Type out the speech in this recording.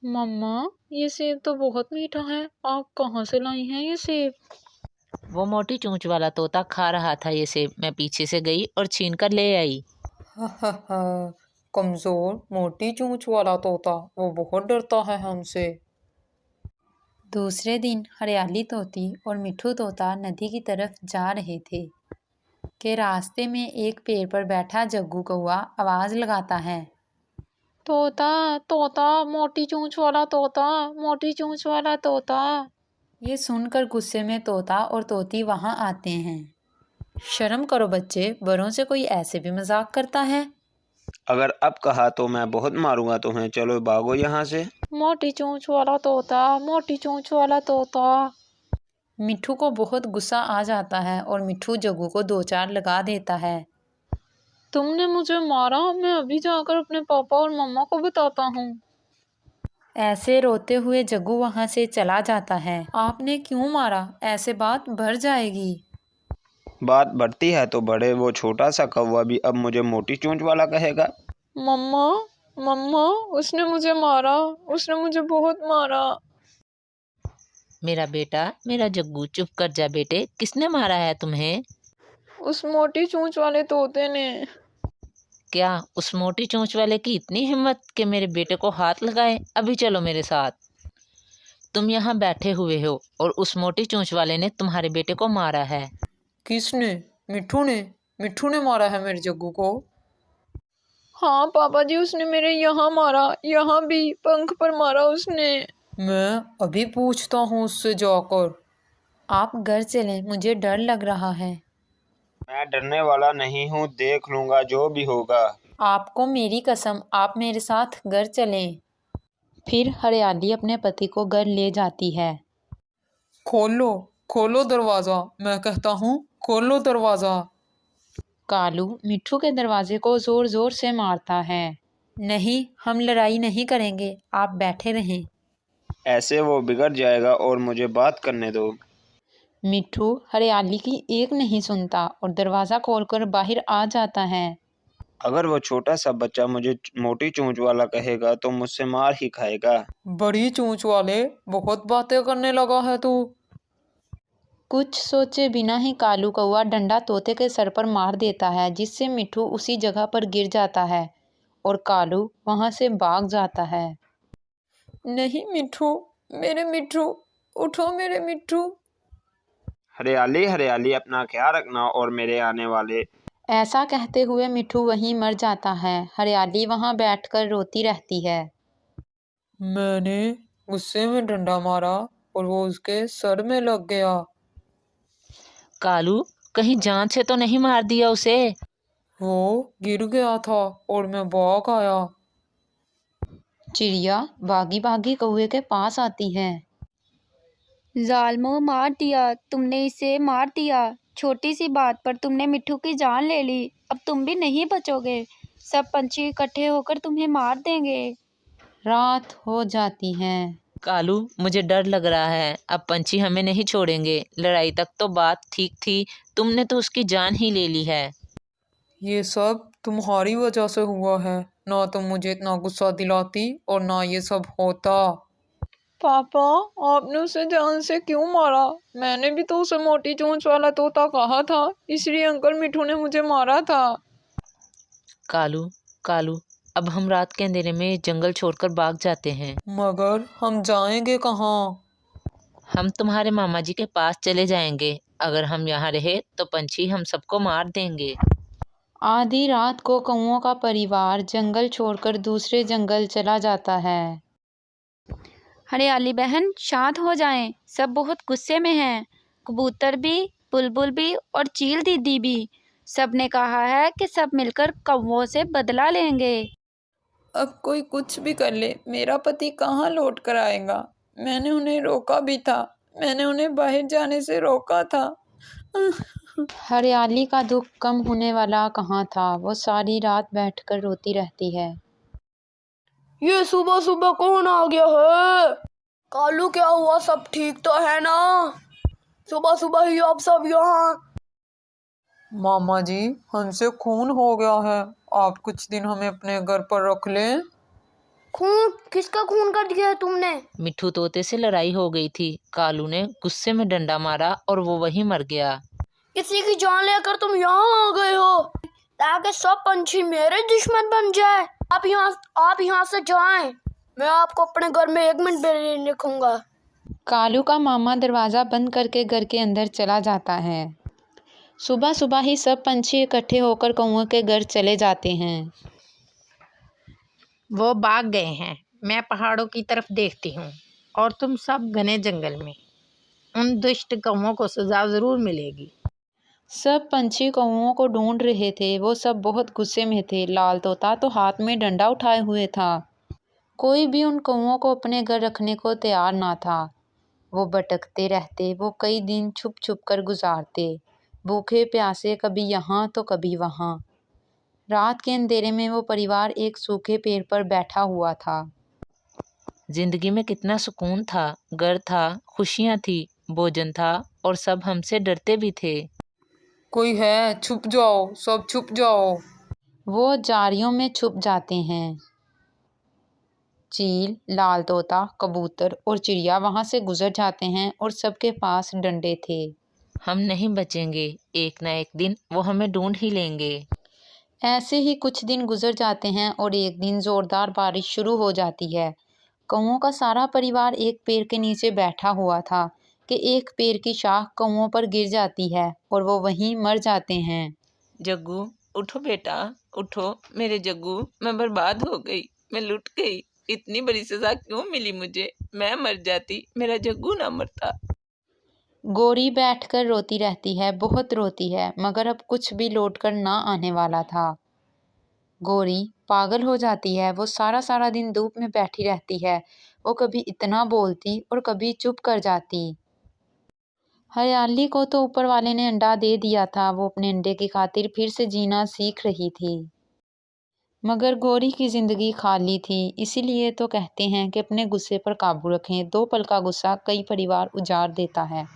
मम्मा, ये सेब तो बहुत मीठा है। आप कहाँ से लाई हैं ये सेब? वो मोटी चोंच वाला तोता खा रहा था ये सेब। मैं पीछे से गई और छीन कर ले आई। हा हा हा। कमजोर मोटी चोंच वाला तोता, वो बहुत डरता है हमसे। दूसरे दिन हरियाली तोती और मिठू तोता नदी की तरफ जा रहे थे कि रास्ते में एक पेड़ पर बैठा जग्गू कौआ आवाज लगाता है। तोता, तोता, मोटी चोंच वाला तोता, मोटी चोंच वाला तोता। ये सुनकर गुस्से में तोता और तोती वहां आते हैं। शर्म करो बच्चे, बड़ों से कोई ऐसे भी मजाक करता है? अगर अब कहा तो मैं बहुत मारूंगा तुम्हें, चलो भागो यहाँ से। मोटी चोंच वाला तोता, मोटी चोंच वाला तोता। मिठू को बहुत गुस्सा आ जाता है और मिठू जग्गू को दो चार लगा देता है। तुमने मुझे मारा, मैं अभी जाकर अपने पापा और मम्मा को बताता हूँ। ऐसे रोते हुए जग्गू वहां से चला जाता है। आपने क्यों मारा? ऐसे बात बढ़ जाएगी। बात बढ़ती है तो बढ़े, वो छोटा सा कौवा भी अब मुझे मोटी चोंच वाला कहेगा। मम्मा, मम्मा, उसने मुझे मारा, उसने मुझे बहुत मारा। मेरा बेटा, मेरा जग्गू, चुप कर जा बेटे। किसने मारा है तुम्हें? उस मोटी चोंच वाले तोते ने। क्या उस मोटी चोंच वाले की इतनी हिम्मत कि मेरे बेटे को हाथ लगाए? अभी चलो मेरे साथ। तुम यहाँ बैठे हुए हो और उस मोटी चोंच वाले ने तुम्हारे बेटे को मारा है। किसने? मिठू ने। मिठू ने मारा है मेरे जग्गू को। हाँ पापा जी, उसने मेरे यहाँ मारा, यहाँ भी पंख पर मारा उसने। मैं अभी पूछता हूँ उससे जाकर। आप घर चलें, मुझे डर लग रहा है। मैं डरने वाला नहीं हूँ, देख लूंगा जो भी होगा। आपको मेरी कसम, आप मेरे साथ घर चलें। फिर हरियाली अपने पति को घर ले जाती है। खोलो, खोलो दरवाजा, मैं कहता हूँ खोलो दरवाजा। कालू मिठू के दरवाजे को जोर जोर से मारता है। नहीं, हम लड़ाई नहीं करेंगे, आप बैठे रहें। ऐसे वो बिगड़ जाएगा और मुझे बात करने दो। मिठू हरियाली की एक नहीं सुनता और दरवाजा खोलकर बाहर आ जाता है। अगर वो छोटा सा बच्चा मुझे मोटी चोंच वाला कहेगा तो मुझसे मार ही खाएगा। बड़ी चोंच वाले, बहुत बातें करने लगा है तू। कुछ सोचे बिना ही कालू कौवा डंडा तोते के सर पर मार देता है, जिससे मिठू उसी जगह पर गिर जाता है और कालू वहां से भाग जाता है। नहीं मिठू, मेरे मिठू, उठो मेरे मिठू। हरियाली हरियाली, अपना ख्याल रखना और मेरे आने वाले। ऐसा कहते हुए मिठू वहीं मर जाता है। हरियाली वहां बैठकर रोती रहती है। मैंने गुस्से में डंडा मारा और वो उसके सर में लग गया। कालू, कहीं जान से तो नहीं मार दिया उसे? वो गिर गया था और मैं भाग आया। चिड़िया भागी भागी कौवे के पास आती है। जालमो, मार दिया तुमने, इसे मार दिया। छोटी सी बात पर तुमने मिट्ठू की जान ले ली। अब तुम भी नहीं बचोगे। सब पंछी इकट्ठे होकर तुम्हें मार देंगे। रात हो जाती है। कालू, मुझे डर लग रहा है। अब पंछी हमें नहीं छोड़ेंगे। लड़ाई तक तो बात ठीक थी, तुमने तो उसकी जान ही ले ली है। ये सब तुम्हारी वजह से हुआ है। ना तुम मुझे इतना गुस्सा दिलाती और ना ये सब होता। पापा, आपने उसे जान से क्यों मारा? मैंने भी तो उसे मोटी चोंच वाला तोता कहा था, इसलिए अंकल मिठू ने मुझे मारा था। कालू, कालू, अब हम रात के अंधेरे में जंगल छोड़कर भाग जाते हैं। मगर हम जाएंगे कहाँ? हम तुम्हारे मामा जी के पास चले जाएंगे। अगर हम यहाँ रहे तो पंछी हम सबको मार देंगे। आधी रात को कौओं का परिवार जंगल छोड़कर दूसरे जंगल चला जाता है। हरियाली बहन, शांत हो जाएं, सब बहुत गुस्से में हैं। कबूतर भी, बुलबुल भी और चील दीदी भी। सब ने कहा है कि सब मिलकर कौवों से बदला लेंगे। अब कोई कुछ भी कर ले, मेरा पति कहाँ लौट कर आएगा? मैंने उन्हें रोका भी था, मैंने उन्हें बाहर जाने से रोका था। हरियाली का दुख कम होने वाला कहाँ था। वो सारी रात बैठकर रोती रहती है। ये सुबह सुबह कौन आ गया है? कालू, क्या हुआ? सब ठीक तो है ना? सुबह सुबह ही आप सब यहाँ। मामा जी, हमसे खून हो गया है। आप कुछ दिन हमें अपने घर पर रख लें। खून? किसका खून कर दिया है तुमने? मिट्ठू तोते से लड़ाई हो गई थी। कालू ने गुस्से में डंडा मारा और वो वहीं मर गया। किसी की जान लेकर तुम यहाँ आ गए हो ताकि सब पंछी मेरे दुश्मन बन जाए। आप यहाँ से जाएं। मैं आपको अपने घर में 1 मिनट भी नहीं रखूंगा। कालू का मामा दरवाज़ा बंद करके घर के अंदर चला जाता है। सुबह सुबह ही सब पंछी इकट्ठे होकर कौवे के घर चले जाते हैं। वो भाग गए हैं। मैं पहाड़ों की तरफ देखती हूँ और तुम सब घने जंगल में। उन दुष्ट कौवों को सजा ज़रूर मिलेगी। सब पंछी कौवों को ढूंढ रहे थे। वो सब बहुत गुस्से में थे। लाल तोता तो हाथ में डंडा उठाए हुए था। कोई भी उन कौवों को अपने घर रखने को तैयार ना था। वो भटकते रहते। वो कई दिन छुप छुप कर गुजारते, भूखे प्यासे, कभी यहाँ तो कभी वहाँ। रात के अंधेरे में वो परिवार एक सूखे पेड़ पर बैठा हुआ था। जिंदगी में कितना सुकून था। घर था, खुशियाँ थी, भोजन था और सब हमसे डरते भी थे। कोई है? छुप जाओ, सब छुप जाओ। वो जारियों में छुप जाते हैं। चील, लाल तोता, कबूतर और चिड़िया वहाँ से गुजर जाते हैं और सबके पास डंडे थे। हम नहीं बचेंगे। एक ना एक दिन वो हमें ढूंढ ही लेंगे। ऐसे ही कुछ दिन गुजर जाते हैं और एक दिन ज़ोरदार बारिश शुरू हो जाती है। कौवों का सारा परिवार एक पेड़ के नीचे बैठा हुआ था कि एक पेड़ की शाख कौवों पर गिर जाती है और वो वहीं मर जाते हैं। जग्गू, उठो बेटा, उठो मेरे जग्गू। मैं बर्बाद हो गई, मैं लुट गई। इतनी बड़ी सजा क्यों मिली मुझे? मैं मर जाती, मेरा जग्गू ना मरता। गोरी बैठकर रोती रहती है, बहुत रोती है, मगर अब कुछ भी लौट कर ना आने वाला था। गोरी पागल हो जाती है। वो सारा सारा दिन धूप में बैठी रहती है। वो कभी इतना बोलती और कभी चुप कर जाती। हरियाली को तो ऊपर वाले ने अंडा दे दिया था। वो अपने अंडे की खातिर फिर से जीना सीख रही थी, मगर गोरी की ज़िंदगी खाली थी। इसीलिए तो कहते हैं कि अपने गुस्से पर काबू रखें। 2 पल का गुस्सा कई परिवार उजाड़ देता है।